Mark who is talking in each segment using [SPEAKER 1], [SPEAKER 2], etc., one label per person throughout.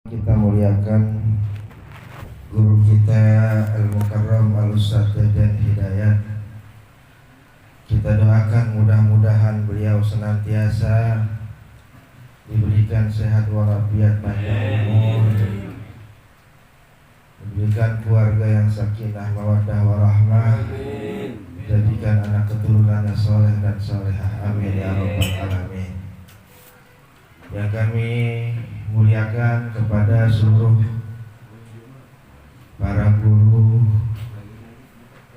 [SPEAKER 1] Kita muliakan guru kita Al-Mukarram Al-Ustadz Jajan Hidayat. Kita doakan mudah-mudahan beliau senantiasa diberikan sehat walafiat panjang umur, diberikan keluarga yang sakinah mawaddah warahmah, jadikan anak keturunannya soleh dan solehah, amin ya rabbal alamin. Yang kami muliakan kepada seluruh para guru,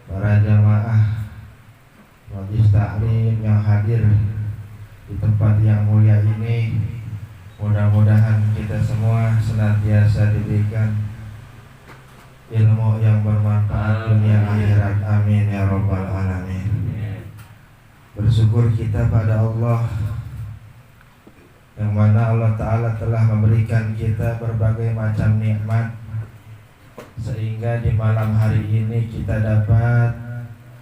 [SPEAKER 1] para jamaah majelis taklim yang hadir di tempat yang mulia ini. Mudah-mudahan kita semua senantiasa diberikan ilmu yang bermanfaat dunia akhirat, amin ya rabbal alamin. Bersyukur kita pada Allah yang mana Allah Ta'ala telah memberikan kita berbagai macam nikmat, sehingga di malam hari ini kita dapat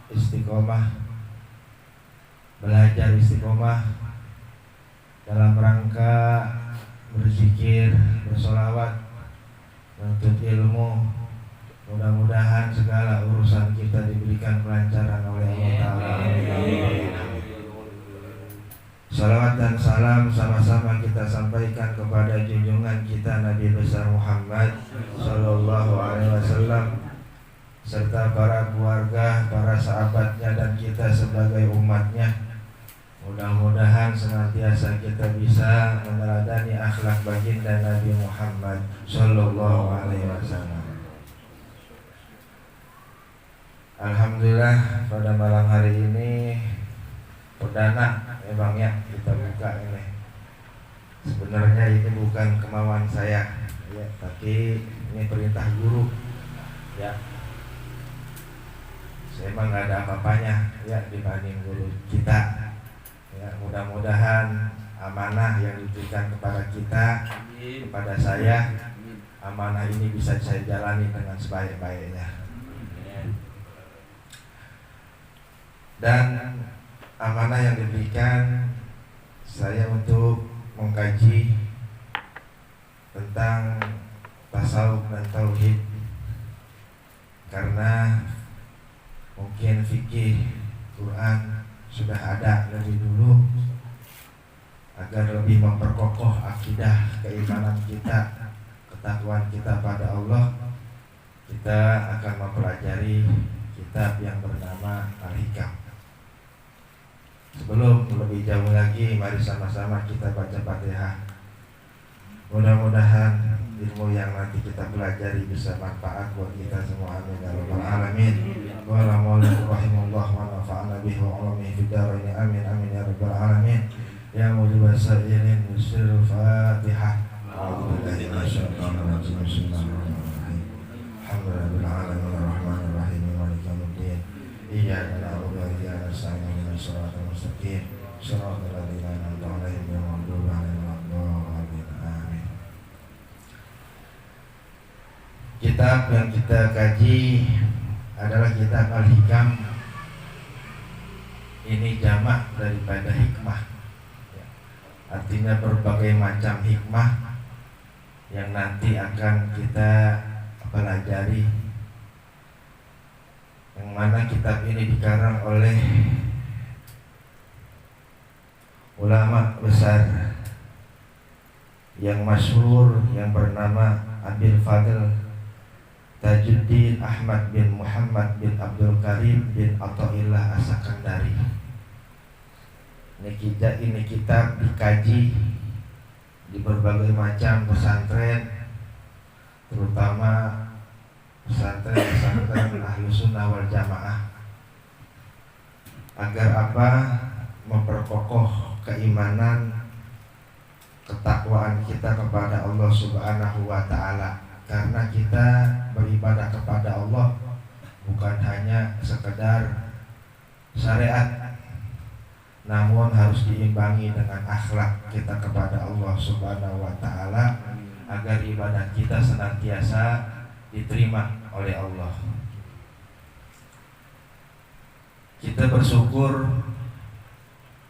[SPEAKER 1] istiqomah, belajar istiqomah dalam rangka berzikir, bersolawat, menuntut ilmu. Mudah-mudahan segala urusan kita diberikan kelancaran oleh Allah Ta'ala. Salawat dan salam sama-sama kita sampaikan kepada junjungan kita Nabi besar Muhammad Sallallahu Alaihi Wasallam, serta para keluarga, para sahabatnya, dan kita sebagai umatnya. Mudah-mudahan senantiasa kita bisa meneladani akhlak baginda Nabi Muhammad Sallallahu Alaihi Wasallam. Alhamdulillah, pada malam hari ini perdana memang ya kita buka ini. Sebenarnya ini bukan kemauan saya ya, tapi ini perintah guru ya. Saya emang nggak ada apa-apanya ya dibanding guru kita ya. Mudah-mudahan amanah yang diberikan kepada kita, kepada saya, amanah ini bisa saya jalani dengan sebaik-baiknya. Dan amanah yang diberikan saya untuk mengkaji tentang tasawuf dan tauhid, karena mungkin fikih Quran sudah ada lebih dulu. Agar lebih memperkokoh akidah keimanan kita, ketakwaan kita pada Allah, kita akan mempelajari kitab yang bernama Al-Hikam. Sebelum lebih jauh lagi, mari sama-sama kita baca Fatihah. Mudah-mudahan ilmu yang nanti kita pelajari bisa manfaat buat kita semua, amin ya rabbal alamin. Wa la maula rahimullah wa nafa'ana bihi wa ulamihi fid dharain, amin amin ya rabbal alamin. Ya mujibas sa'ilin usul Fatihah. A'udzubillahi minasyaitonir rajim. Bismillahirrahmanirrahim. Alhamdulillahil alamin arrahmanir rahim maliki yaumiddin. Iyyaka na'budu wa iyyaka nasta'in. Shiratal mustaqim, shiratal ladzina an'amta 'alaihim ghairil maghdubi 'alaihim waladdallin. Amin. Kitab yang kita kaji adalah kitab Al-Hikam. Ini jamak daripada hikmah ya. Artinya berbagai macam hikmah yang nanti akan kita pelajari, yang mana kitab ini dikarang oleh ulama besar yang masyhur yang bernama Abil Fadl Tajuddin Ahmad bin Muhammad bin Abdul Karim bin Athaillah As-Sakandari. Ini kitab dikaji di berbagai macam pesantren, terutama pesantren Ahlussunnah wal Jamaah. Agar apa? Memperkokoh keimanan, ketakwaan kita kepada Allah Subhanahu wa Ta'ala. Karena kita beribadah kepada Allah bukan hanya sekedar syariat, namun harus diimbangi dengan akhlak kita kepada Allah Subhanahu wa Ta'ala, agar ibadah kita senantiasa diterima oleh Allah. Kita bersyukur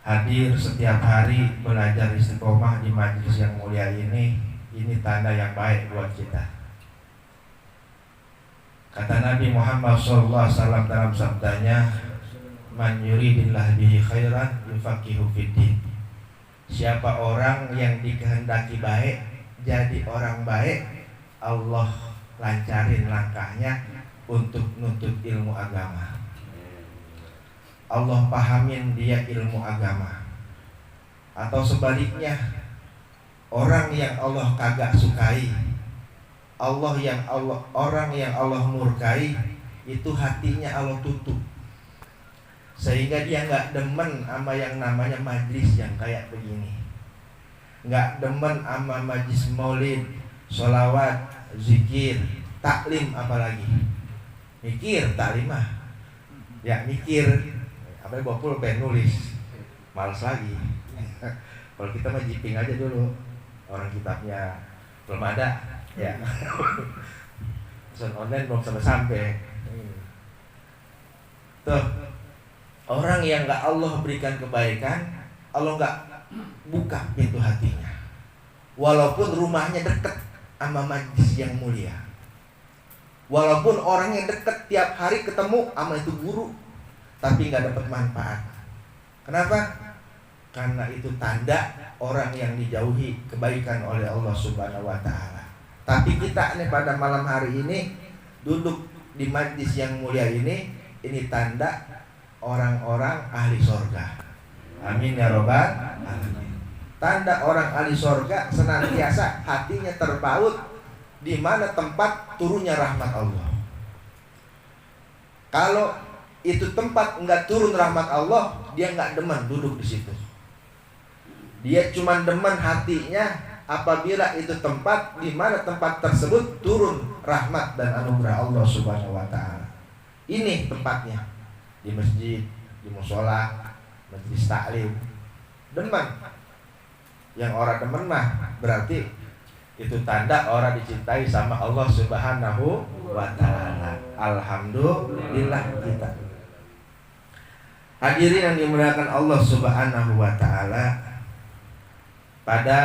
[SPEAKER 1] hadir setiap hari belajar istiqomah di majelis yang mulia ini. ini tanda yang baik buat kita. Kata Nabi Muhammad SAW dalam sabdanya, man yuridillah bihi khairan yufaqihu fiddin. Siapa orang yang dikehendaki baik, jadi orang baik, Allah lancarin langkahnya untuk nuntut ilmu agama. Allah pahamin dia ilmu agama. Atau sebaliknya, orang yang Allah kagak sukai, orang yang Allah murkai, itu hatinya Allah tutup, sehingga dia nggak demen sama yang namanya majlis yang kayak begini, nggak demen sama majlis maulid, sholawat, zikir, taklim, apalagi mikir taklim mah, ya mikir, apa bawa pulpen nulis, males lagi. Kalau kita mah jiping aja dulu, orang kitabnya belum ada, ya. Pesan online belum sampai. Tuh, orang yang nggak Allah berikan kebaikan, Allah nggak buka pintu hatinya. Walaupun rumahnya dekat sama majlis yang mulia, walaupun orang yang dekat tiap hari ketemu sama itu guru, tapi nggak dapat manfaat. Kenapa? Karena itu tanda orang yang dijauhi kebaikan oleh Allah Subhanahu wa Ta'ala. Tapi kita nih pada malam hari ini duduk di majlis yang mulia ini tanda orang-orang ahli sorga. Amin ya robbal alamin. Tanda orang ahli sorga senantiasa hatinya terpaut di mana tempat turunnya rahmat Allah. Kalau itu tempat enggak turun rahmat Allah, dia enggak demen duduk di situ. Dia cuma demen hatinya apabila itu tempat di mana tempat tersebut turun rahmat dan anugerah Allah Subhanahu wa Ta'ala. Ini tempatnya, di masjid, di mushola, majelis taklim. Demen. Yang orang demen mah berarti itu tanda orang dicintai sama Allah Subhanahu wa Ta'ala. Alhamdulillah kita. Hadirin yang dimuliakan Allah Subhanahu wa Ta'ala, pada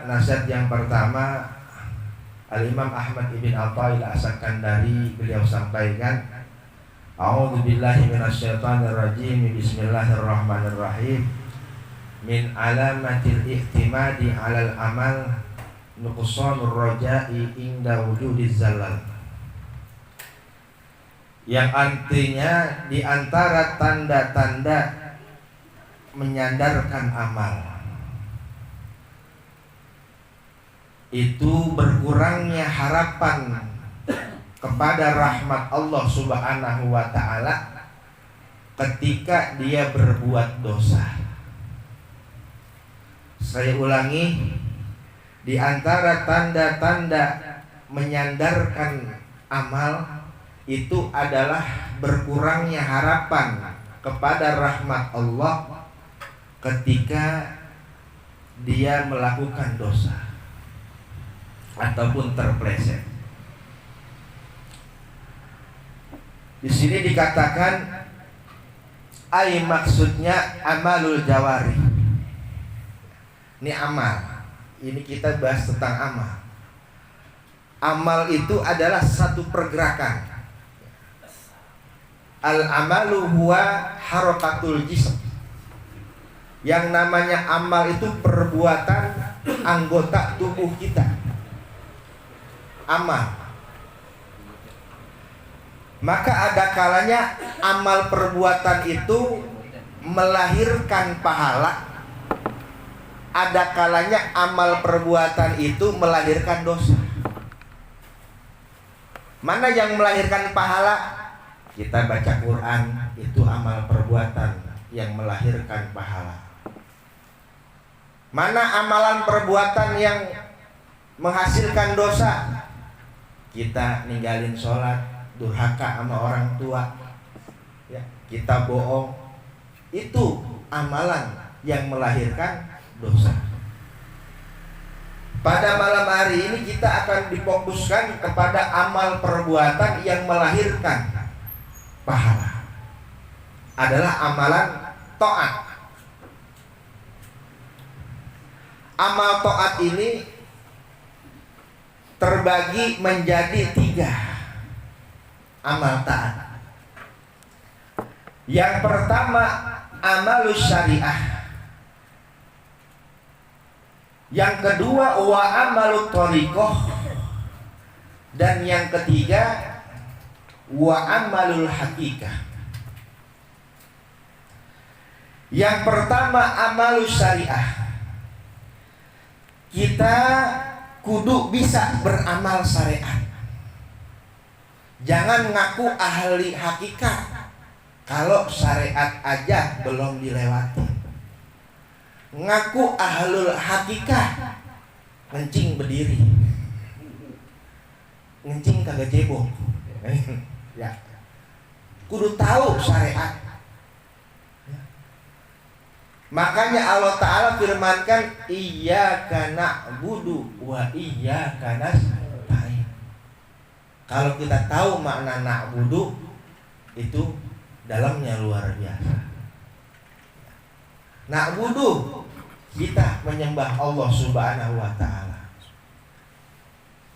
[SPEAKER 1] nasihat yang pertama Al-Imam Ahmad ibn Athaillah As-Sakandari beliau sampaikan, a'udzubillahi minasyaitonir rajim, bismillahirrahmanirrahim, min alamatil ihtimadi 'alal amal nuqsanur raja'i inda wujudiz zalal. Yang artinya di antara tanda-tanda menyandarkan amal itu berkurangnya harapan kepada rahmat Allah Subhanahu wa Ta'ala ketika dia berbuat dosa. Saya ulangi, di antara tanda-tanda menyandarkan amal itu adalah berkurangnya harapan kepada rahmat Allah ketika dia melakukan dosa ataupun terpleset. Di sini dikatakan maksudnya amalul jawari. Ini amal. Ini kita bahas tentang amal. Amal itu adalah satu pergerakan. Al-amalu huwa harakatul jism. Yang namanya amal itu perbuatan anggota tubuh kita. Amal. Maka ada kalanya amal perbuatan itu melahirkan pahala. Ada kalanya amal perbuatan itu melahirkan dosa. Mana yang melahirkan pahala? Kita baca Quran, itu amal perbuatan yang melahirkan pahala. Mana amalan perbuatan yang menghasilkan dosa? Kita ninggalin sholat, durhaka sama orang tua, ya, kita bohong, itu amalan yang melahirkan dosa. Pada malam hari ini kita akan difokuskan kepada amal perbuatan yang melahirkan pahala. Adalah amalan taat. Amal taat ini terbagi menjadi 3 amal taat. Yang pertama amalus syariah, yang kedua wa amalut thariqah, dan yang ketiga wa amalul hakikah. Yang pertama amalus syariah, kita kudu bisa beramal syariat. Jangan ngaku ahli hakikat kalau syariat aja belum dilewati. Ngaku ahlul hakikat, ngencing berdiri, ngencing kagak jebol. Ya, kudu tahu syariat. Makanya Allah Ta'ala firmankan iyyaka na'budu wa iyyaka nasta'in. Kalau kita tahu makna na'budu, itu dalamnya luar biasa. Na'budu, kita menyembah Allah Subhanahu wa Ta'ala.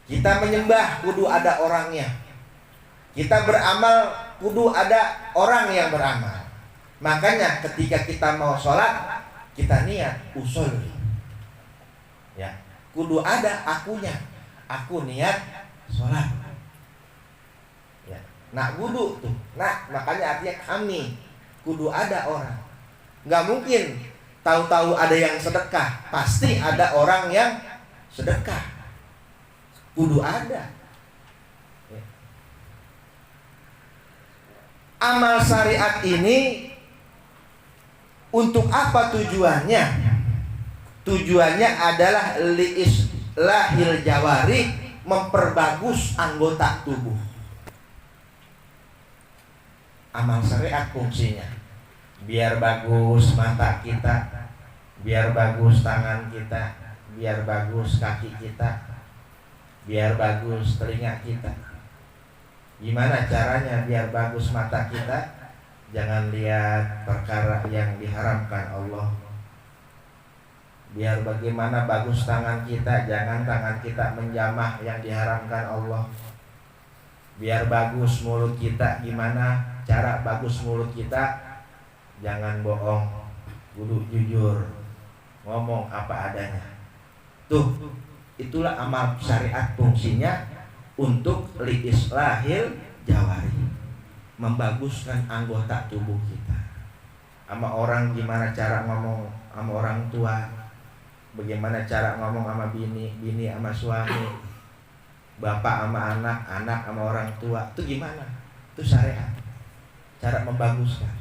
[SPEAKER 1] Kita menyembah kudu ada orangnya. Kita beramal kudu ada orang yang beramal. Makanya ketika kita mau sholat, kita niat usul. Ya, kudu ada akunya. Aku niat sholat. Ya, nak wudu tuh. Nah, makanya artinya kami. Kudu ada orang. Nggak mungkin tahu-tahu ada yang sedekah. Pasti ada orang yang sedekah. Kudu ada. Ya. Amal syariat ini untuk apa tujuannya? Tujuannya adalah liislahil jawari, memperbagus anggota tubuh. Amal syariat fungsinya biar bagus mata kita, biar bagus tangan kita, biar bagus kaki kita, biar bagus telinga kita. Gimana caranya biar bagus mata kita? Jangan lihat perkara yang diharamkan Allah. Biar bagaimana bagus tangan kita, jangan tangan kita menjamah yang diharamkan Allah. Biar bagus mulut kita, gimana cara bagus mulut kita? Jangan bohong, kudu jujur, ngomong apa adanya. Tuh, itulah amal syariat fungsinya untuk liislahil jawari, membaguskan anggota tubuh kita. Sama orang gimana cara ngomong sama orang tua, bagaimana cara ngomong sama bini, bini sama suami, bapak sama anak, anak sama orang tua. Itu gimana? Itu syariat, cara membaguskan.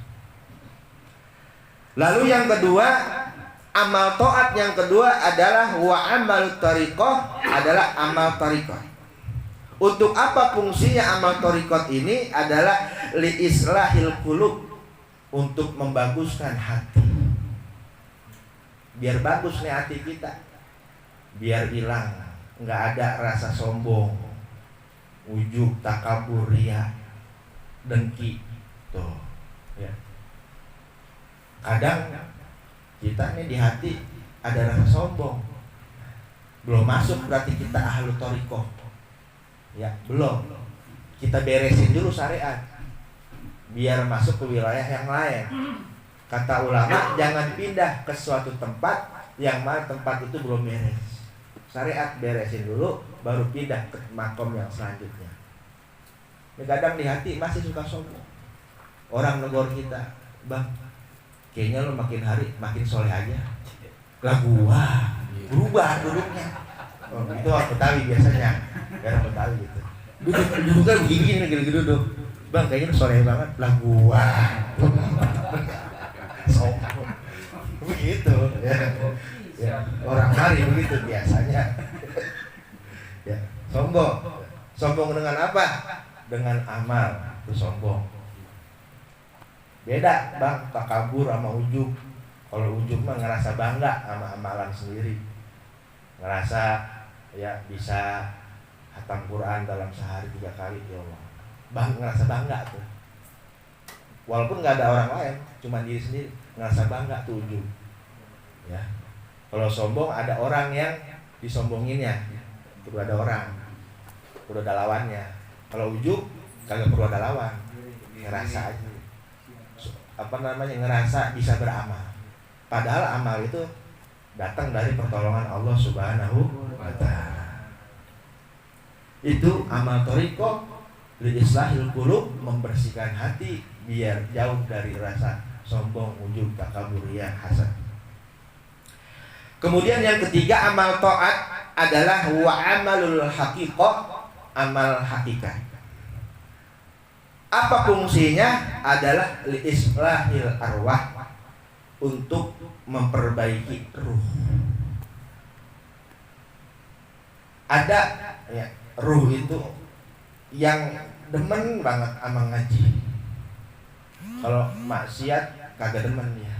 [SPEAKER 1] Lalu yang kedua, amal taat yang kedua adalah wa amalut thariqah, adalah amal thariqah. Untuk apa fungsinya amal thariqah ini? Adalah liislahil qulub, untuk membaguskan hati. Biar bagus nih hati kita, biar hilang, nggak ada rasa sombong, ujub, takabur, riya, dengki. Tuh, ya. Kadang kita nih di hati ada rasa sombong, belum masuk berarti kita ahlu thariqah. Ya, belum. Kita beresin dulu syariat biar masuk ke wilayah yang lain. Kata ulama, jangan pindah ke suatu tempat yang mana tempat itu belum beres. Syariat beresin dulu, baru pindah ke makom yang selanjutnya. Kadang di hati masih suka sombong. Orang negor kita, bang, kayaknya lo makin hari makin soleh aja. Lah gua berubah duduknya. Oh, itu orang Betawi biasanya. Orang Betawi gitu. Duduknya begini gitu duduk. Bang, kayaknya soleh banget. Lah gua sombong. Begitu ya. Ya, orang hari begitu biasanya. Ya, sombong. Sombong dengan apa? Dengan amal, itu sombong. Beda, bang, takabur sama ujub. Kalau ujub mah ngerasa bangga sama amalan sendiri. Ngerasa ya bisa hatam Quran dalam sehari 3 kali, ya Allah. Bang, ngerasa bangga tuh. Walaupun nggak ada orang lain, cuma diri sendiri, ngerasa bangga tuh ujub. Ya. Kalau sombong ada orang yang disombonginnya, itu ada orang.
[SPEAKER 2] perlu ada lawannya. Kalau ujub kagak perlu ada lawan, ngerasa aja, ngerasa bisa beramal. Padahal amal itu datang dari pertolongan Allah Subhanahu wa Ta'ala. Itu amal thariqah li islahil qulub, membersihkan hati biar jauh dari rasa sombong, ujub, takabur, riya, hasad. Kemudian yang ketiga, amal taat adalah wa amalul haqiqah, amal hakikat. Apa fungsinya? Adalah li islahil arwah, untuk memperbaiki ruh. Ada ya, ruh itu yang demen banget sama ngaji. Kalau maksiat kagak demen ya.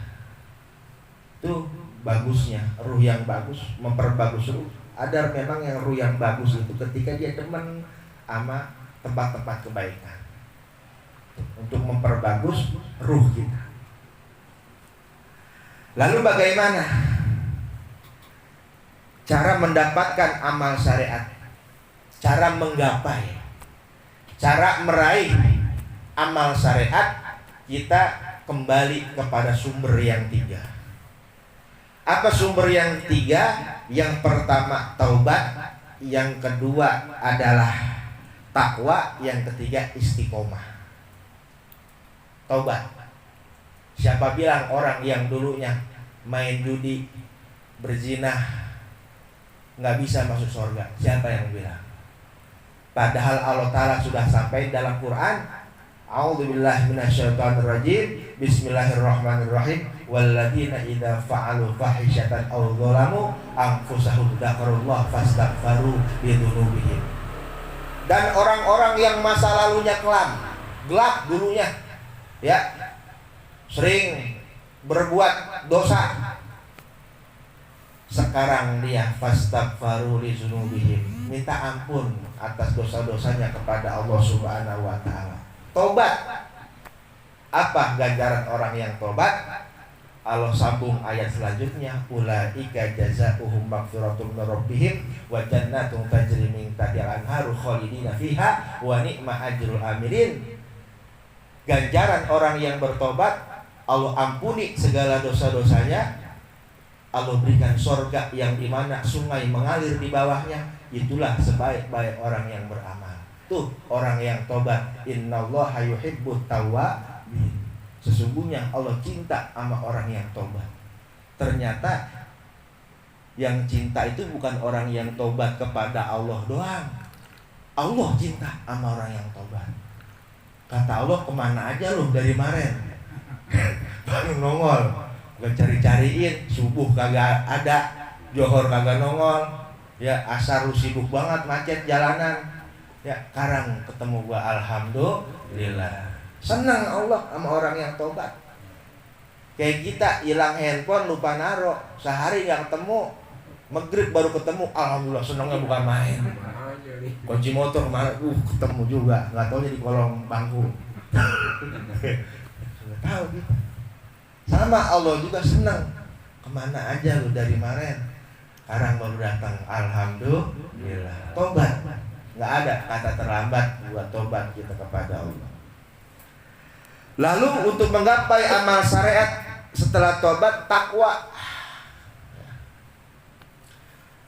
[SPEAKER 2] Itu bagusnya ruh yang bagus, memperbagus ruh. Ada memang yang ruh yang bagus itu ketika dia demen sama tempat-tempat kebaikan, untuk memperbagus ruh kita. Lalu bagaimana cara mendapatkan amal syariat, cara menggapai, cara meraih amal syariat? Kita kembali kepada sumber yang tiga. Apa sumber yang tiga? Yang pertama taubat, yang kedua adalah takwa, yang ketiga istiqomah. Taubat. Siapa bilang orang yang dulunya main judi, berzina, nggak bisa masuk surga? Siapa yang bilang? Padahal Allah Ta'ala sudah sampai dalam Quran, a'udzubillahi minasyaitonirrajim, bismillahirrahmanirrahim, walladzina idza fa'alu fahishatan aw dzalamu anfusahum dzakarullah fastaghfaru lidzunubihim. Dan orang-orang yang masa lalunya kelam, gelap dulunya, ya, sering berbuat dosa, sekarang dia fastaghfaru lidzunubihim, minta ampun atas dosa-dosanya kepada Allah Subhanahu wa Ta'ala. Tobat. Apa ganjaran orang yang tobat? Allah sambung ayat selanjutnya, ulaika jazaohum maghfiratun min rabbihim wa jannatun tajri min tahtiha al-anharu khalidina fiha wa ni'ma ajrul amilin. Ganjaran orang yang bertobat, Allah ampuni segala dosa-dosanya, Allah berikan surga yang dimana sungai mengalir di bawahnya. Itulah sebaik-baik orang yang beramal. Tuh orang yang tobat. Innallaha yuhibbut tawwabin. Sesungguhnya Allah cinta sama orang yang tobat. Ternyata yang cinta itu bukan orang yang tobat kepada Allah doang. Allah cinta sama orang yang tobat. Kata Allah, kemana aja lu dari kemarin? Baru nongol, gak cari-cariin, subuh kagak ada, johor kagak nongol, ya asar lu sibuk banget macet jalanan, ya sekarang ketemu gua, alhamdulillah. Senang Allah sama orang yang tobat. Kayak kita hilang handphone, lupa naro, sehari gak ketemu, maghrib baru ketemu, alhamdulillah senangnya bukan main. Kunci motor kemarin, ketemu juga, nggak tahu di kolong bangku. Tahu gitu. Sama Allah juga senang. Kemana aja lu dari kemarin? Sekarang baru datang, alhamdulillah. Tobat. Nggak ada kata terlambat buat tobat kita kepada Allah. Lalu untuk menggapai amal syariat setelah tobat, takwa.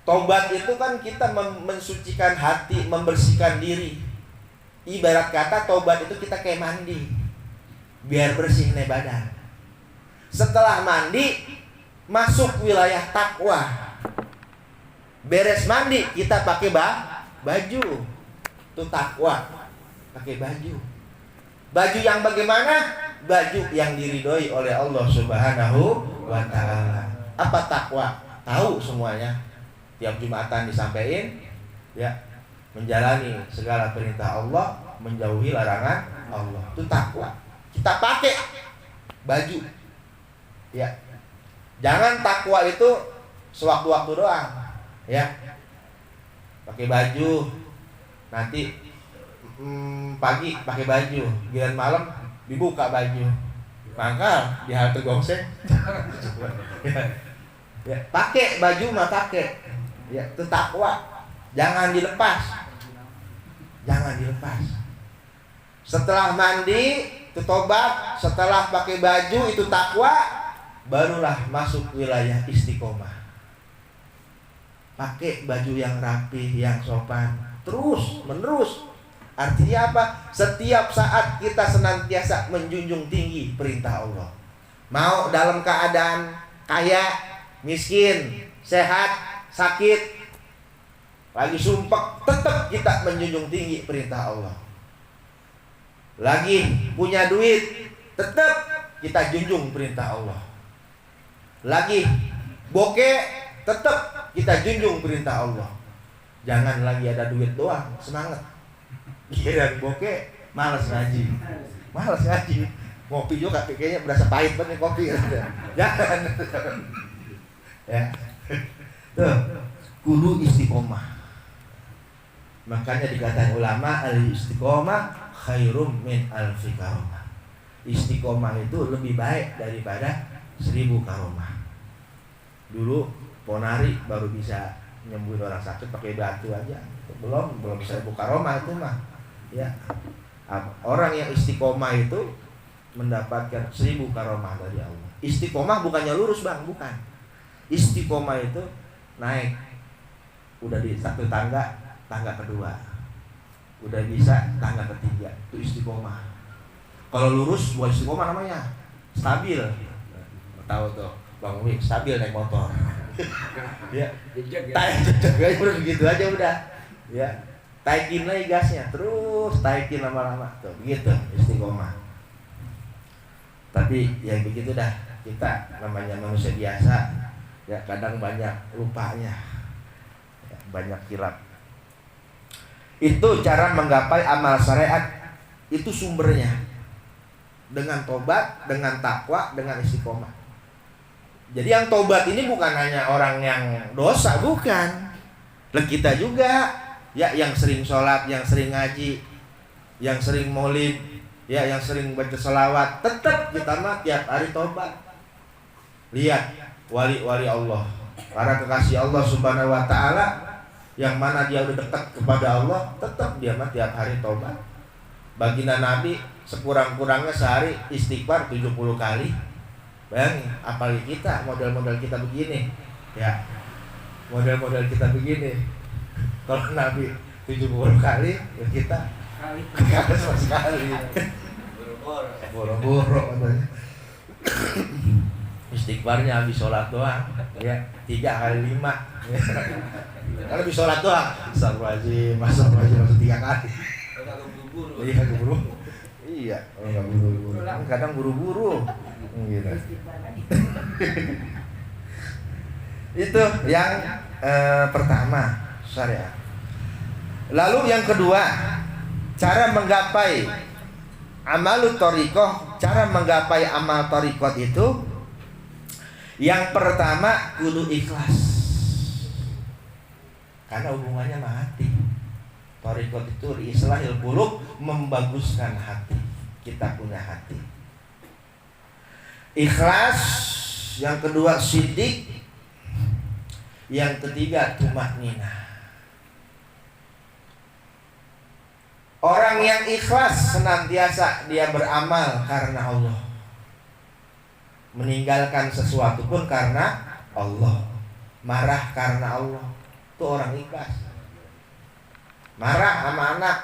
[SPEAKER 2] Tobat itu kan kita mensucikan hati, membersihkan diri. Ibarat kata tobat itu kita kayak mandi, biar bersih nih badan. Setelah mandi, masuk wilayah takwa. Beres mandi, kita pakai baju. Itu takwa, pakai baju. Baju yang bagaimana? Baju yang diridhoi oleh Allah Subhanahu wa Ta'ala. Apa takwa? Tahu semuanya. Tiap Jumatan disampaikan, ya, menjalani segala perintah Allah, menjauhi larangan Allah. Itu takwa. Kita pakai baju, ya. Jangan takwa itu sewaktu-waktu doang, ya. Pakai baju, nanti pagi pakai baju, giliran malam dibuka baju, mangkal di halte gongseng. Ya, pakai baju mah pakai. Ya, itu takwa. Jangan dilepas. dilepas. Setelah mandi itu tobat, setelah pakai baju itu takwa, barulah masuk wilayah istiqomah. Pakai baju yang rapi, yang sopan, terus menerus. Artinya apa? Setiap saat kita senantiasa menjunjung tinggi perintah Allah. Mau dalam keadaan kaya, miskin, sehat, sakit, lagi sumpek, tetap kita menjunjung tinggi perintah Allah. Lagi punya duit, tetap kita junjung perintah Allah. Lagi bokeh, tetap kita junjung perintah Allah. Jangan lagi ada duit doang semangat, giliran bokeh malas ngaji. Ngopi juga kayaknya berasa pahit banget kopi. Jangan. Ya. Tuh, kudu istiqomah. Makanya dikatakan ulama, al-istiqomah khairum min alfi karomah. Istiqomah itu lebih baik daripada 1000 karomah. Dulu ponari baru bisa nyembuhin orang sakit pakai batu aja. Belum 1000 karomah itu mah. Ya. Orang yang istiqomah itu mendapatkan 1000 karomah dari Allah. Istiqomah bukannya lurus, Bang, bukan. Istiqomah itu naik. Udah di satu tangga kedua, udah bisa tangga ketiga, itu istiqomah. Kalau lurus bukan istiqomah namanya, stabil. Tahu tuh Bang Wi, stabil naik motor. Ya, jejak aja udah begitu aja udah. Ya, taikin lagi gasnya, terus taikin lama-lama tuh, begitu istiqomah. Tapi ya begitu dah, kita namanya manusia biasa, ya kadang banyak lupanya, ya, banyak kilap. Itu cara menggapai amal syariat, itu sumbernya dengan tobat, dengan takwa, dengan istiqomah. Jadi yang tobat ini bukan hanya orang yang dosa, bukan. Dan kita juga, ya, yang sering sholat, yang sering ngaji, yang sering maulid, ya, yang sering baca selawat, tetap kita mah tiap hari tobat. Lihat wali-wali Allah, para kekasih Allah Subhanahu wa taala, yang mana dia udah dekat kepada Allah, tetap dia mah tiap hari tobat. Baginda Nabi sekurang-kurangnya sehari istighfar 70 kali. Bayangin, apalagi kita, model-model kita begini. Ya, model-model kita begini. Kalau Nabi 70 kali, ya kita kali sama sekali. Boro-boro katanya. Istighfarnya habis sholat doang, ya 3 kali 5. Kalau habis sholat doang, astagfirullahaladzim, masuk 3 kali. Iya, buru-buru. Iya, kalau nggak buru-buru, kadang buru-buru. Gitu. Itu yang pertama, syariat. Lalu yang kedua, cara menggapai amalut thariqah, cara menggapai amal thariqat itu, yang pertama kudu ikhlas. Karena hubungannya sama hati. Thariqat itu islahil qulub, membaguskan hati. Kita punya hati. Ikhlas, yang kedua siddiq, yang ketiga tumakninah. Orang yang ikhlas senantiasa dia beramal karena Allah, meninggalkan sesuatu pun karena Allah, marah karena Allah, itu orang ikhlas. Marah sama anak,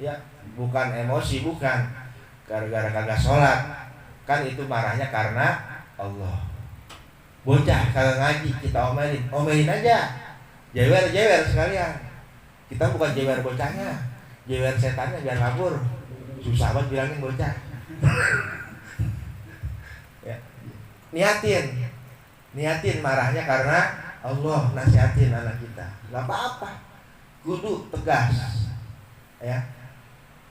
[SPEAKER 2] ya bukan emosi, bukan gara-gara kagak sholat, kan itu marahnya karena Allah. Bocah kagak ngaji, kita omelin aja, jewer sekalian. Kita bukan jewer bocahnya, jewer setannya biar kabur. Susah banget bilangin bocah. Ya. Niatin marahnya karena Allah, nasihatin anak kita. Gak apa-apa, kudu tegas, ya,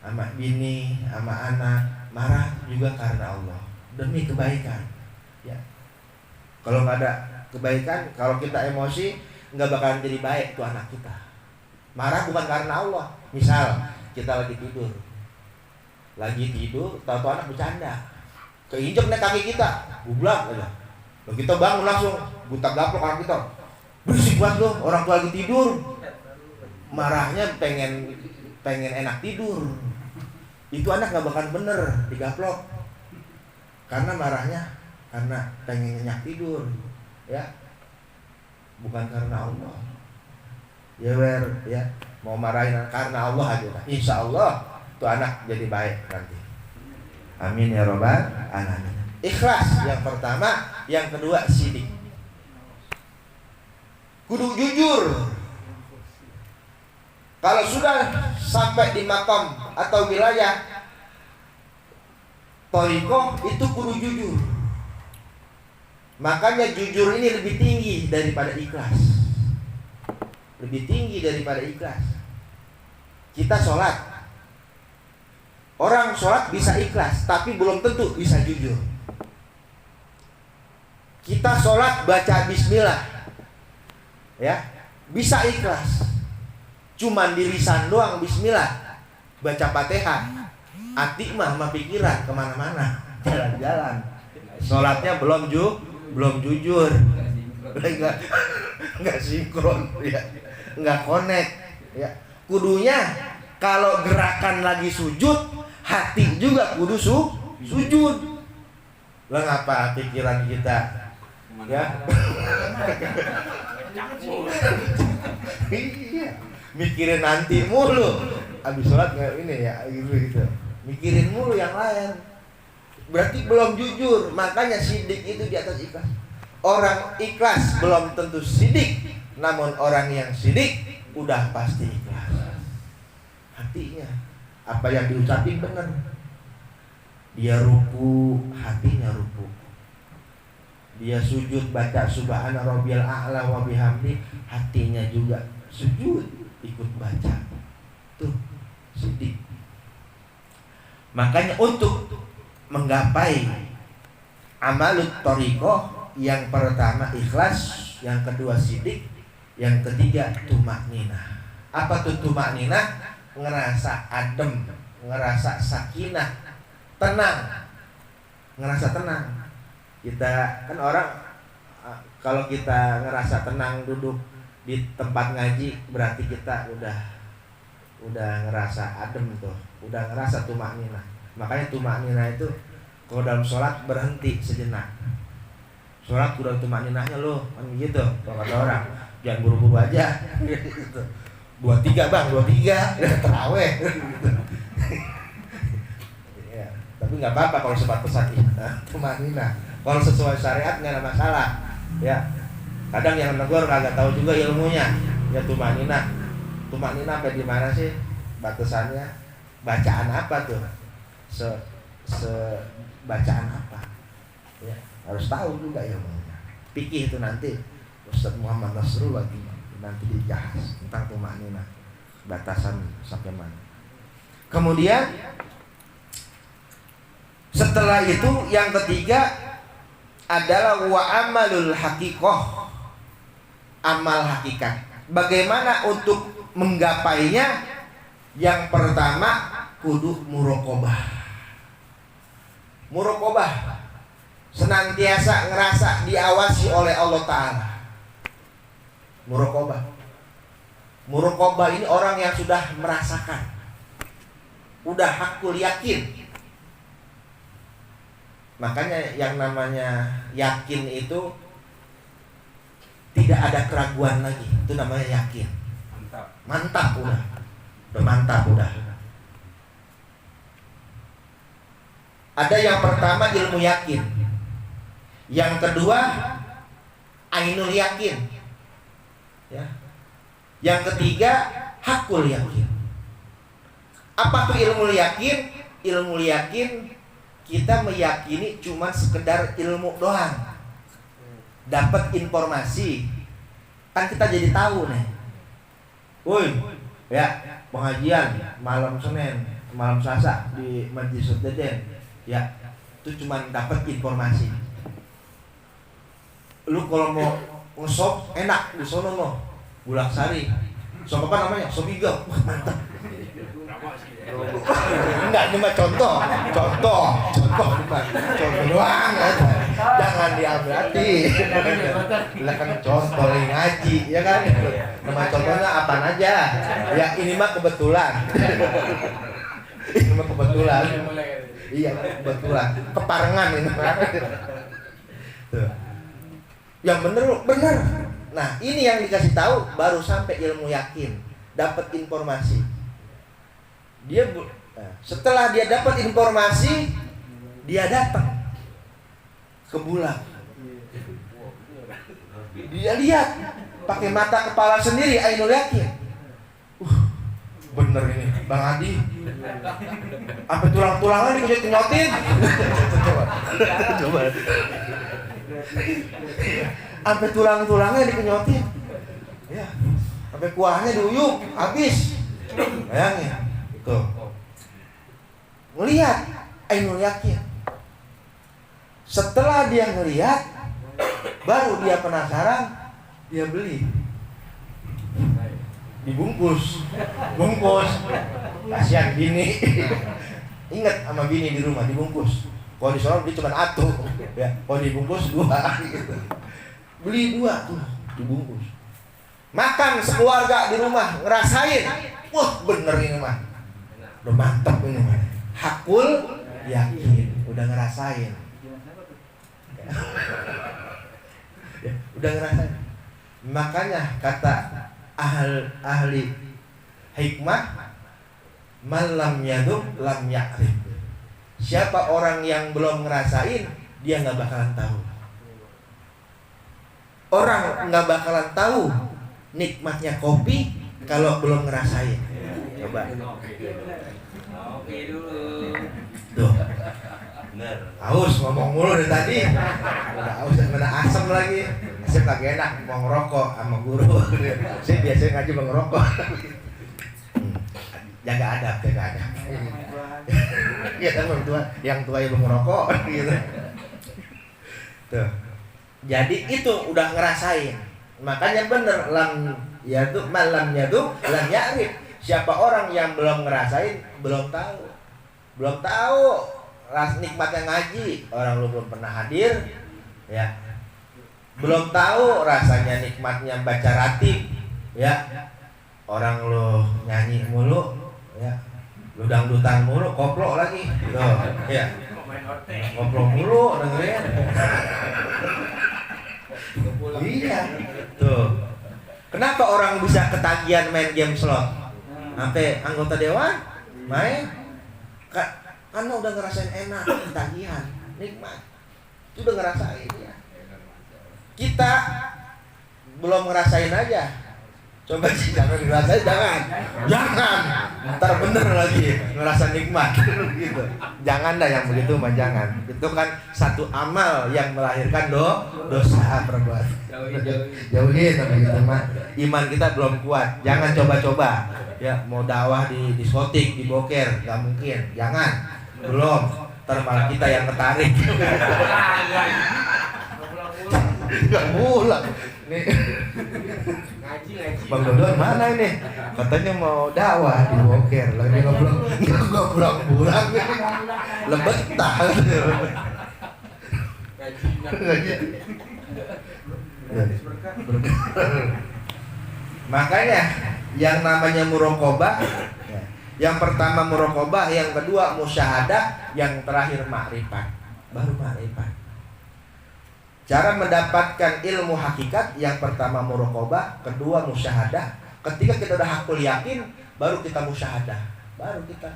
[SPEAKER 2] sama bini, sama anak, marah juga karena Allah, demi kebaikan. Ya, kalau nggak ada kebaikan, kalau kita emosi, nggak bakalan jadi baik tuh anak kita. Marah bukan karena Allah. Misal kita lagi tidur, tahu-tahu anak bercanda, keinjek nih kaki kita, gublak aja. Lalu kita bangun langsung, butak gaplok anak kita, berisik banget loh, orang tua lagi tidur. Marahnya pengen pengen enak tidur, itu anak nggak bakal bener digaplok. Karena marahnya karena pengen nyenyak tidur, ya, bukan karena Allah. Ya ya, mau marahin karena Allah aja lah. Insya Allah tuh anak jadi baik nanti. Amin ya robbal alamin. Ikhlas yang pertama, yang kedua sidik. Kudu jujur. Kalau sudah sampai di makam atau wilayah thariqah itu kudu jujur. Makanya jujur ini lebih tinggi daripada ikhlas. Lebih tinggi daripada ikhlas. Kita sholat, orang sholat bisa ikhlas, tapi belum tentu bisa jujur. Kita sholat baca bismillah, ya, bisa ikhlas. Cuman di lisan doang bismillah, baca fatihah, hati mah pikiran kemana-mana, jalan-jalan. Sholatnya belum jujur, nggak sinkron, ya, nggak connect, ya. Kudunya kalau gerakan lagi sujud, hati juga kudu sujud. Lah ngapa pikiran kita, ya? Iya, mikirin nanti mulu. Abis sholat nggak ini ya, gitu. Mikirin mulu yang lain. Berarti belum jujur. Makanya sidik itu di atas ikhlas. Orang ikhlas belum tentu sidik, namun orang yang sidik udah pasti ikhlas. Hatinya apa yang diucapin benar. Dia ruku, hatinya ruku. Dia sujud baca subhana rabbiyal a'la wa bihamdi, hatinya juga sujud ikut baca. Tuh sidik. Makanya untuk menggapai amalut thariqah, yang pertama ikhlas, yang kedua sidik, yang ketiga tumakninah. Apa tuh tumakninah? Ngerasa adem, ngerasa sakinah, tenang, ngerasa tenang. Kita kan orang kalau kita ngerasa tenang duduk di tempat ngaji, berarti kita udah ngerasa adem tuh, udah ngerasa tumakninah. Makanya tumakninah itu kalau dalam sholat berhenti sejenak. Sholat udah tumakninahnya loh, kan gitu. Kalau kata orang, jangan buru-buru aja. 23 bang, 23 terawih. Ya, tapi nggak apa-apa kalau sempat pesan tumakninah. Kalau sesuai syariat nggak ada masalah. Ya, kadang yang negur nggak tahu juga ilmunya. Ya tumakninah apa di mana sih batasannya? Bacaan apa tuh? Bacaan apa? Ya, harus tahu juga ilmunya. Fikih itu nanti Ustaz Muhammad Nasrullah nanti dibahas tentang tumakninah, batasan sampai mana. Kemudian setelah itu yang ketiga adalah wa amalul haqiqah, amal hakikat. Bagaimana untuk menggapainya? Yang pertama kudu muraqabah. Muraqabah, senantiasa ngerasa diawasi oleh Allah Ta'ala. Muraqabah ini orang yang sudah merasakan, udah hakul yakin. Makanya yang namanya yakin itu tidak ada keraguan lagi. Itu namanya yakin. Mantap udah mantap udah. Ada yang pertama ilmu yakin, yang kedua ainul yakin, ya. Yang ketiga hakul yakin. Apa tuh ilmu yakin? Ilmu yakin kita meyakini cuma sekedar ilmu doang, dapat informasi, kan kita jadi tahu nih. Woi, ya pengajian malam Senin, malam Selasa di Majlis Deden, ya itu cuma dapat informasi. Lu kalau mau ngesop enak di sono no, Bulak Sari. Sop apa namanya? Sop iga. Wah, mantap. Enggak, cuma contoh doang ya. Jangan jangan diambil hati. Lah kan contoh ngaji, ya kan? Nama contohnya apa aja? Ya ini mah kebetulan. Ini mah kebetulan. Iya, kebetulan. Keparengan ini. Tuh. Yang bener. Nah, ini yang dikasih tahu baru sampai ilmu yakin, dapat informasi. Setelah dia dapat informasi, dia datang ke bulan. Dia lihat pakai mata kepala sendiri, ainul yakin. Bener ini, Bang Adi. Sampai tulang-tulangan dikenyotin. Coba. Sampai tulang-tulangnya dikenyotin. Ya. Sampai kuahnya diuyuk, habis. Bayangin. Tuh. Melihat ainul yakin. Setelah dia ngelihat, baru dia penasaran, dia beli. Dibungkus. Kasihan bini. Ingat sama bini di rumah dibungkus. Kalau di Solo dia cuma satu, ya. Kalau dibungkus 2 gitu. Beli 2 tuh dibungkus. Makan sekeluarga di rumah, ngerasain. Wah, bener ini mah. Udah mantap ini mah. Hakul yakin, udah ngerasain. Ya, udah ngerasain. Makanya kata ahli hikmah, malam yaduk lam yakrib. Siapa orang yang belum ngerasain, dia nggak bakalan tahu. Orang nggak bakalan tahu nikmatnya kopi kalau belum ngerasain. Coba. Oke dulu. Tuh. Bener. Haus ngomong mulu dari tadi. Udah haus dan kena asam lagi. Saya lagi enak mau ngerokok sama guru. Saya biasanya ngaji mau ngerokok. Jaga adab. Ya kan yang tua yang ngerokok gitu. Tuh. Jadi itu udah ngerasain. Makanya bener malamnya tuh lam ya'rif. Siapa orang yang belum ngerasain, belum tahu ras nikmatnya ngaji. Orang lu belum pernah hadir, ya. Belum tahu rasanya nikmatnya baca ratib, ya. Orang lu nyanyi mulu, ya. Lu dangdutan mulu, koplo lagi, tuh, ya. Koplo mulu dengerin. Iya, tuh. Kenapa orang bisa ketagihan main game slot? Sampai anggota dewan main karena udah ngerasain enak, ketagihan, nikmat. Itu udah ngerasain ya. Kita belum ngerasain aja. Coba sih jangan ngerasain, jangan. Ntar bener lagi ngerasa nikmat gitu. Jangan dah yang begitu mah jangan. Itu kan satu amal yang melahirkan dosa perbuatan. Jauhin sama gitu mah. Iman kita belum kuat. Jangan coba-coba. Ya mau dakwah di diskotik, di boker, nggak mungkin. Jangan. Belum. Ntar malah kita yang ketarik. Nggak pulang. Nih. Bang Dodon mana ini? Katanya mau dakwah di boker. Lagi nggak pulang-pulang. Lebetah. Makanya yang namanya muraqabah, yang pertama muraqabah, yang kedua musyahadah, yang terakhir ma'rifat. Baru ma'rifat. Cara mendapatkan ilmu hakikat, yang pertama muraqabah, kedua musyahadah. Ketika kita udah hakul yakin, baru kita musyahadah, baru kita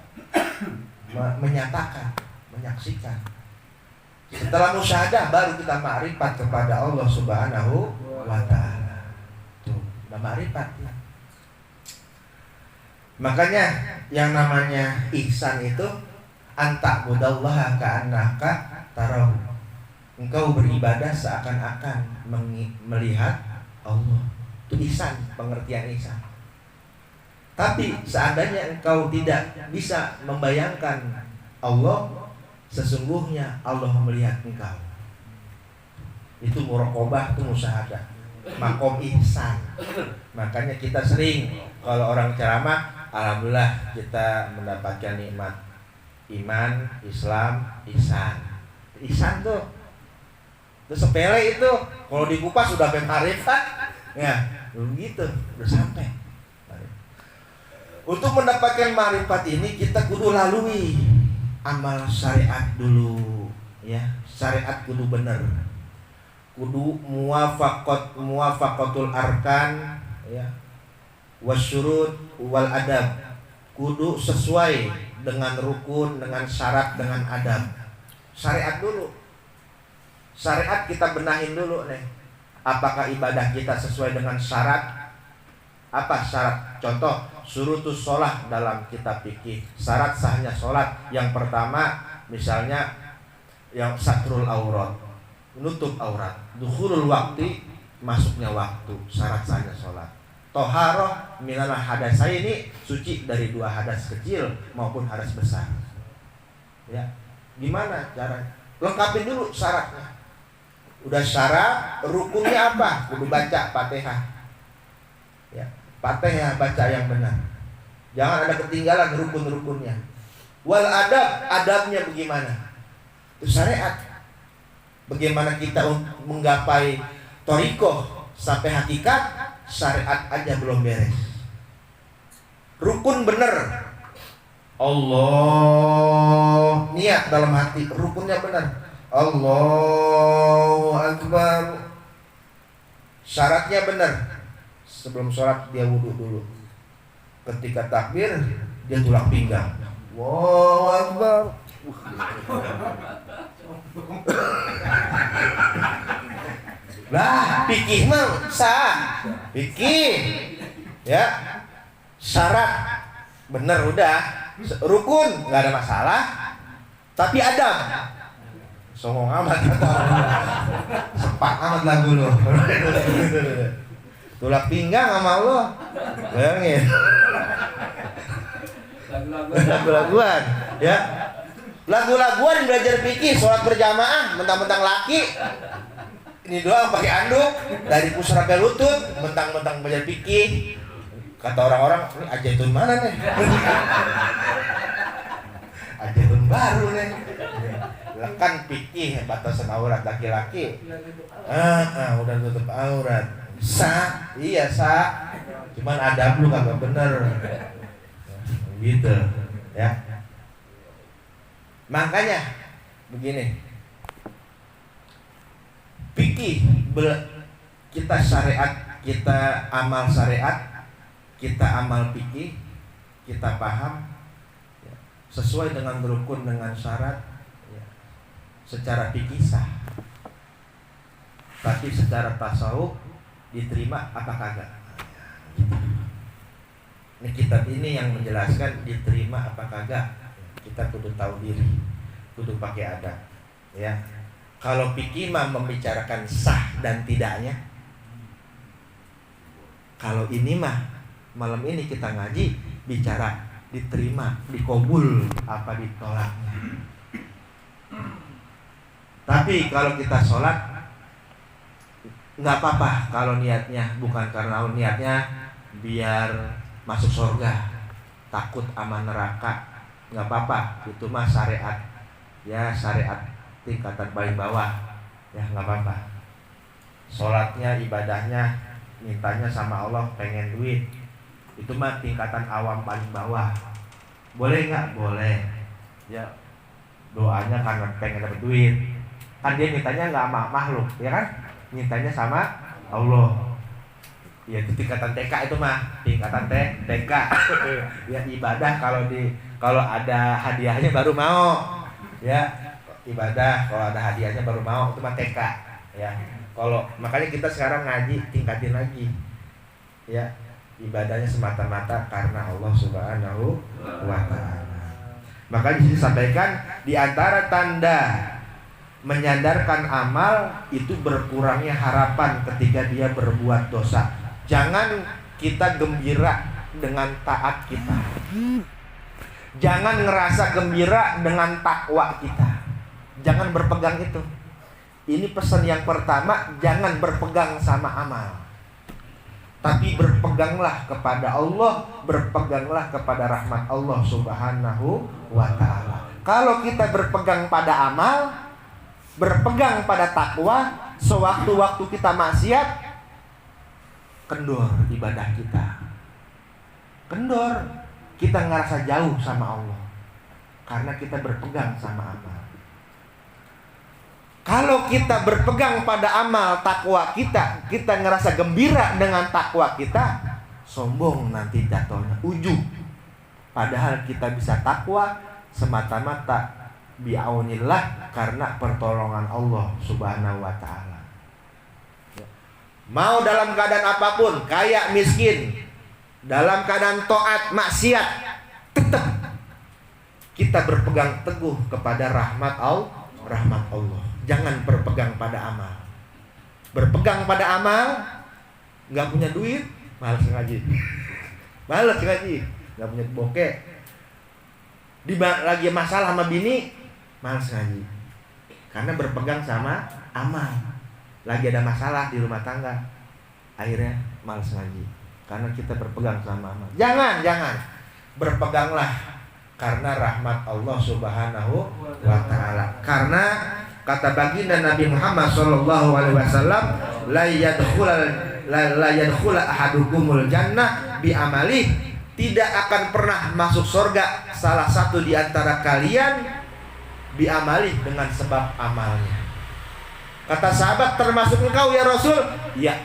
[SPEAKER 2] menyatakan, menyaksikan. Setelah musyahadah, baru kita ma'rifat kepada Allah Subhanahu wa Ta'ala. Tuh, udah ma'rifat. Makanya yang namanya ihsan itu anta budallaha ka'annaka tarahu. Engkau beribadah seakan-akan melihat Allah. Itu ihsan, pengertian ihsan. Tapi seandainya engkau tidak bisa membayangkan Allah, sesungguhnya Allah melihat engkau. Itu muraqabah, itu musyahadah, makom ihsan. Makanya kita sering kalau orang ceramah, alhamdulillah kita mendapatkan nikmat. iman, Islam, ihsan. Ihsan tuh Itu sepele itu. Kalau dikupas sudah sampai marifat. Ya, begitu, udah sampai. Untuk mendapatkan marifat ini kita kudu lalui amal syariat dulu, ya. Syariat kudu bener. Kudu muwafaqatul arkan, ya. Wasyurut wal adab. Kudu sesuai dengan rukun, dengan syarat, dengan adab. Syariat dulu. Syariat kita benahin dulu nih. Apakah ibadah kita sesuai dengan syarat? Apa syarat? Contoh, surutus sholat dalam kitab fikih. Syarat sahnya sholat yang pertama, misalnya yang satrul aurat, menutup aurat. Dukhulul waktu, masuknya waktu, syarat sahnya sholat. Toharoh minal hadasaini, suci dari dua hadas kecil maupun hadas besar. Ya, gimana caranya? Lengkapin dulu syaratnya. Udah syarat, rukunnya apa? Kudu baca Fatihah. Ya, Fatihah baca yang benar. Jangan ada ketinggalan rukun-rukunnya. Wal adab, adabnya bagaimana? Itu syariat. Bagaimana kita menggapai thariqah sampai hakikat, syariat aja belum beres. Rukun bener. Allah, niat dalam hati, rukunnya benar. Allahu Akbar. Syaratnya benar. Sebelum sholat dia wudhu dulu. Ketika takbir dia tulang pinggang. Allahu Akbar. Lah, fikih mah sah. Fikih. Ya. Syarat benar udah. Rukun enggak ada masalah. Tapi adab. Songong amat kata sepak amat lagu lo. Tulang pinggang sama lo. Bayangin. Lagu-laguan, ya. Lagu-laguan belajar fikih, sholat berjamaah, mentang-mentang laki. Ini doang pakai anduk dari pusar sampai lutut, mentang-mentang belajar fikih. Kata orang-orang, ini ajaitun mana nih? Ajaitun baru nih. Kan fikih batasan aurat laki-laki. Udah tutup aurat. Sah, iya sah. Cuman adab lu kagak bener. Gitu, ya. Makanya begini. Fikih kita syariat, kita amal syariat, kita amal fikih, kita paham sesuai dengan rukun dengan syarat. Secara fikih sah, tapi secara tasawuf diterima apa kagak? Ini kitab ini yang menjelaskan diterima apa kagak. Kita kudu tahu diri, kudu pakai adab. Ya, kalau fikih mah membicarakan sah dan tidaknya. Kalau ini mah malam ini kita ngaji bicara diterima, dikabul apa ditolaknya. Tapi kalau kita sholat nggak apa-apa kalau niatnya bukan karena niatnya biar masuk surga, takut sama neraka, nggak apa-apa. Itu mah syariat, ya syariat tingkatan paling bawah, ya nggak apa-apa. Sholatnya, ibadahnya, mintanya sama Allah pengen duit, itu mah tingkatan awam paling bawah. Boleh nggak? Boleh. Ya doanya karena pengen dapat duit. Kan dia mintanya nggak sama makhluk, ya kan? Mintanya sama Allah. Ya itu tingkatan TK itu mah, tingkatan TK. Ya ibadah kalau ada hadiahnya baru mau. Ya ibadah kalau ada hadiahnya baru mau, itu mah TK. Ya kalau makanya kita sekarang ngaji tingkatin lagi. Ya ibadahnya semata-mata karena Allah Subhanahu wa Ta'ala. Maka di sini sampaikan di antara tanda menyandarkan amal itu berkurangnya harapan ketika dia berbuat dosa. Jangan kita gembira dengan taat kita. Jangan ngerasa gembira dengan takwa kita. Jangan berpegang itu. Ini pesan yang pertama, jangan berpegang sama amal. Tapi berpeganglah kepada Allah, berpeganglah kepada rahmat Allah Subhanahu wa Ta'ala. Kalau kita berpegang pada amal, berpegang pada takwa, sewaktu-waktu kita maksiat, kendor ibadah kita. Kendor, kita ngerasa jauh sama Allah karena kita berpegang sama amal. Kalau kita berpegang pada amal takwa kita, kita ngerasa gembira dengan takwa kita, sombong nanti jatuhnya, ujub. Padahal kita bisa takwa semata-mata bi'aunillah, karena pertolongan Allah Subhanahu wa ta'ala. Mau dalam keadaan apapun, kaya miskin, dalam keadaan taat maksiat, tetap kita berpegang teguh kepada rahmat Allah. Jangan berpegang pada amal. Berpegang pada amal, nggak punya duit, malas ngaji. Malas ngaji, nggak punya bokeh. Lagi masalah sama bini, malas ngaji. Karena berpegang sama amal. Lagi ada masalah di rumah tangga, akhirnya malas ngaji. Karena kita berpegang sama amal. Jangan. Berpeganglah karena rahmat Allah Subhanahu wa ta'ala. Karena kata baginda Nabi Muhammad SAW, la yadkhul ahadukumul jannah bi amalih. Tidak akan pernah masuk surga salah satu di antara kalian bi amalih, dengan sebab amalnya. Kata sahabat, termasuk engkau ya Rasul? Ya.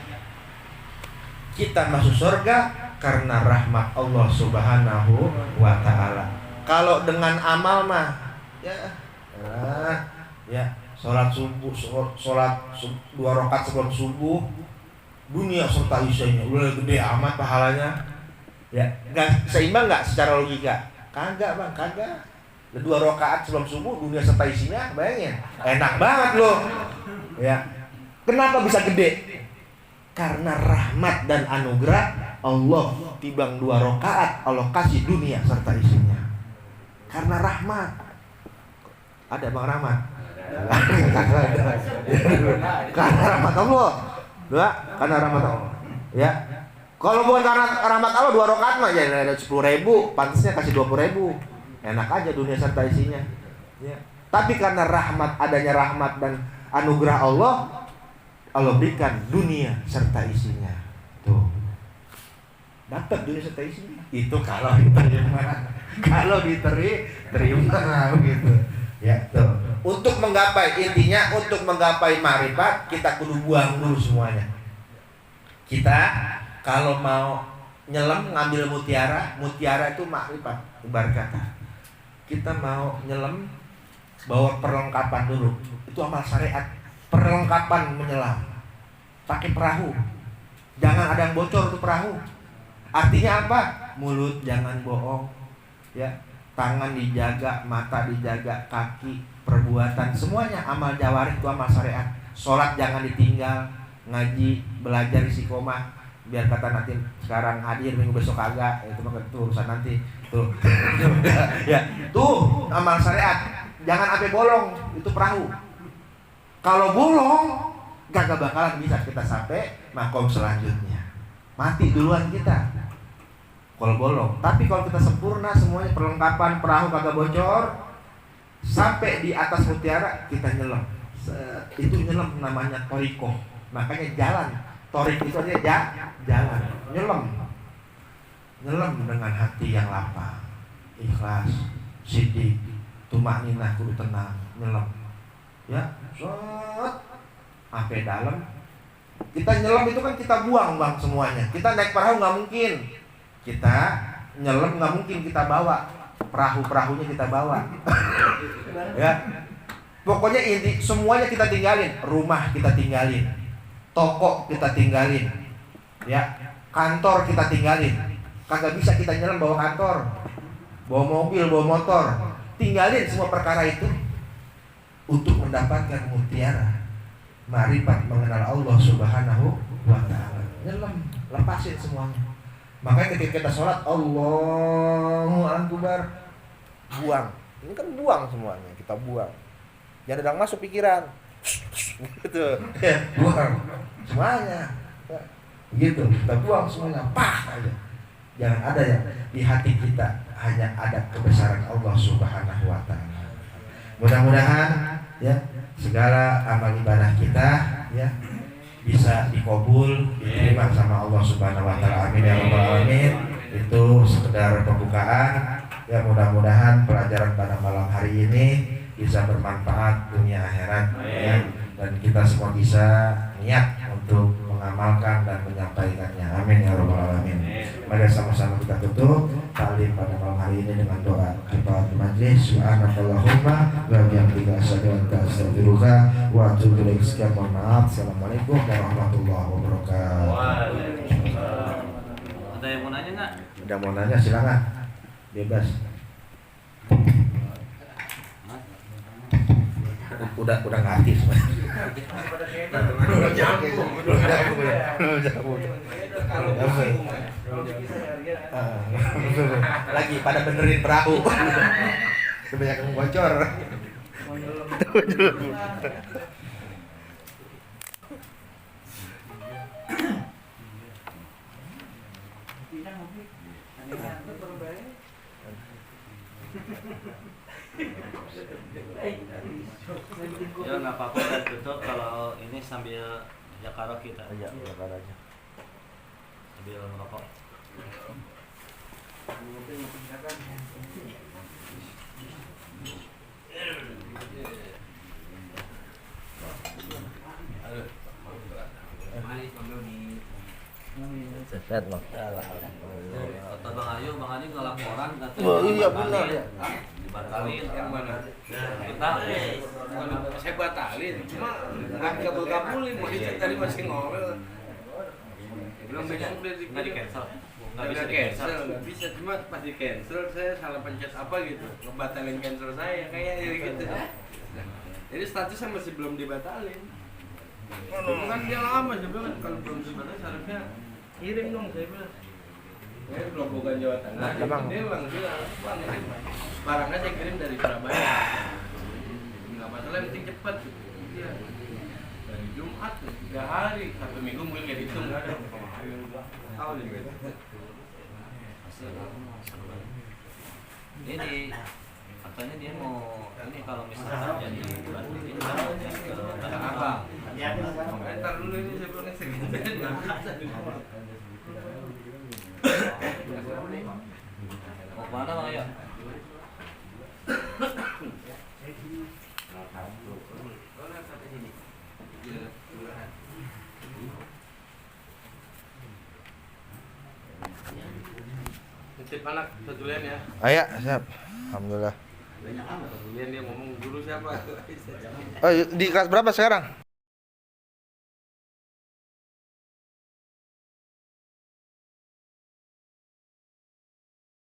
[SPEAKER 2] Kita masuk surga karena rahmat Allah Subhanahu wa ta'ala. Kalau dengan amal mah ya sholat subuh, sholat 2 rakaat sebelum subuh, dunia serta isinya udah gede amat pahalanya. Ya, nggak seimbang nggak secara logika? Kagak bang, kagak. 2 rakaat sebelum subuh, dunia serta isinya, bayangin, enak banget loh. Ya, kenapa bisa gede? Karena rahmat dan anugerah Allah. Timbang 2 rakaat, Allah kasih dunia serta isinya. Karena rahmat. Ada Bang Rahmat? Karena rahmat Allah. Karena rahmat Allah. Ya. Kalau bukan karena rahmat Allah 2 rakaat mah ya ada 10.000, pantasnya kasih 20.000. Enak aja dunia serta isinya. Ya. Tapi karena rahmat, adanya rahmat dan anugerah Allah berikan dunia serta isinya. Tuh. Dapat dunia serta isinya. Itu kalau diterima. Kalau diterima begitu. Ya, tuh. Untuk menggapai, intinya untuk menggapai ma'rifat, kita kudu buang dulu semuanya. Kita kalau mau nyelam ngambil mutiara itu ma'rifat, ibarat kata. Kita mau nyelam bawa perlengkapan dulu. Itu amal syariat. Perlengkapan menyelam. Pakai perahu. Jangan ada yang bocor tuh perahu. Artinya apa? Mulut jangan bohong. Ya. Tangan dijaga, mata dijaga, kaki, perbuatan, semuanya amal jawarih itu amal syariat. Sholat jangan ditinggal, ngaji, belajar istiqomah. Biar kata nanti sekarang hadir, minggu besok kagak, itu mah itu urusan nanti. Tuh. Ya, tuh amal syariat. Jangan sampai bolong, itu perahu. Kalau bolong, kagak bakalan bisa kita sampai makom selanjutnya. Mati duluan kita. Kalau bolong, tapi kalau kita sempurna semuanya, perlengkapan perahu kagak bocor, sampai di atas mutiara kita nyelam. Itu nyelam namanya toriko. Makanya jalan. Torik itu aja jalan. Nyelam dengan hati yang lapang, ikhlas, sidik, tumakninah, kudu tenang, nyelam. Ya, sampai dalam. Kita nyelam itu kan kita buang bang semuanya. Kita naik perahu nggak mungkin. Kita nyelam nggak mungkin kita bawa, perahunya kita bawa. Ya, pokoknya inti semuanya kita tinggalin, rumah kita tinggalin, toko kita tinggalin, ya, kantor kita tinggalin. Kagak bisa kita nyelam bawa kantor, bawa mobil, bawa motor, tinggalin semua perkara itu untuk mendapatkan mutiara ma'rifat, mengenal Allah Subhanahu wa ta'ala. Nyelam, lepasin semuanya. Makanya ketika kita sholat, Allahu Akbar, buang. Ini kan buang semuanya, kita buang. Jangan ada yang masuk pikiran. Gitu. Ya, buang semuanya. Gitu, kita buang semuanya. Pah aja. Jangan ada yang di hati kita, hanya ada kebesaran Allah Subhanahu wa ta'ala. Mudah-mudahan ya segala amal ibadah kita ya bisa dikabul, diterima sama Allah Subhanahu wa taala. Amin ya rabbal alamin. Itu sekedar pembukaan. Ya mudah-mudahan pelajaran pada malam hari ini bisa bermanfaat dunia akhirat ya. Dan kita semua bisa niat untuk mengamalkan dan menyampaikannya. Amin ya rabbal alamin. Mari sama-sama kita tutup taklim pada malam hari ini dengan doa kifaratul majlis. Subhanakallahumma wa bihamdika asyhadu an la ilaha illa anta astaghfiruka wa atubu ilaik. Sekian, mohon maaf. Assalamualaikum warahmatullahi wabarakatuh.
[SPEAKER 3] Ada yang mau nanya nggak?
[SPEAKER 2] Ada mau nanya silakan. Bebas. Udah nggak aktif. Lagi pada benerin perahu. Banyak yang bocor.
[SPEAKER 3] Ya nggak apa-apa dan tutup kalau ini sambil jakaro kita.
[SPEAKER 2] Iya, jakaro aja.
[SPEAKER 3] Sambil merokok.
[SPEAKER 2] Sehat loh.
[SPEAKER 3] Kata Bang Ayu, Bang Ayu ngelaporan katanya.
[SPEAKER 2] Oh, iya benar ya.
[SPEAKER 3] Dibatalin. Yang mana? Kita
[SPEAKER 4] Saya batalin, cuma nggak kabul-kabulin, tadi masih ngomel. Belum besok
[SPEAKER 3] nggak di cancel.
[SPEAKER 4] Nggak bisa cancel, nggak bisa, cuma pas di cancel saya salah pencet apa gitu, ngebatalin cancel saya kayak gitu. Jadi statusnya masih belum dibatalin. Kan dia lama, saya bilang kalau belum dibatalin seharusnya kirim dong, saya bilang. Saya belum bukan Jawa Tengah, dia bilang Bang, barangnya saya kirim dari Surabaya. Nggak masalah, yang penting cepat. Iya. Dari Jumat 3 hari, 1 minggu mungkin nggak dihitung. Tahu nih gitu.
[SPEAKER 3] Ini katanya dia mau ini kalau misalkan jadi Bandung ini mau ke Tanah Abang.
[SPEAKER 4] Ntar dulu ini saya bilang segitu.
[SPEAKER 3] Mau kemana Bang Ayu?
[SPEAKER 4] Titip anak satulian ya.
[SPEAKER 2] Ayo, siap. Alhamdulillah.
[SPEAKER 4] Satulian dia ngomong dulu siapa?
[SPEAKER 2] Oh, di kelas berapa sekarang?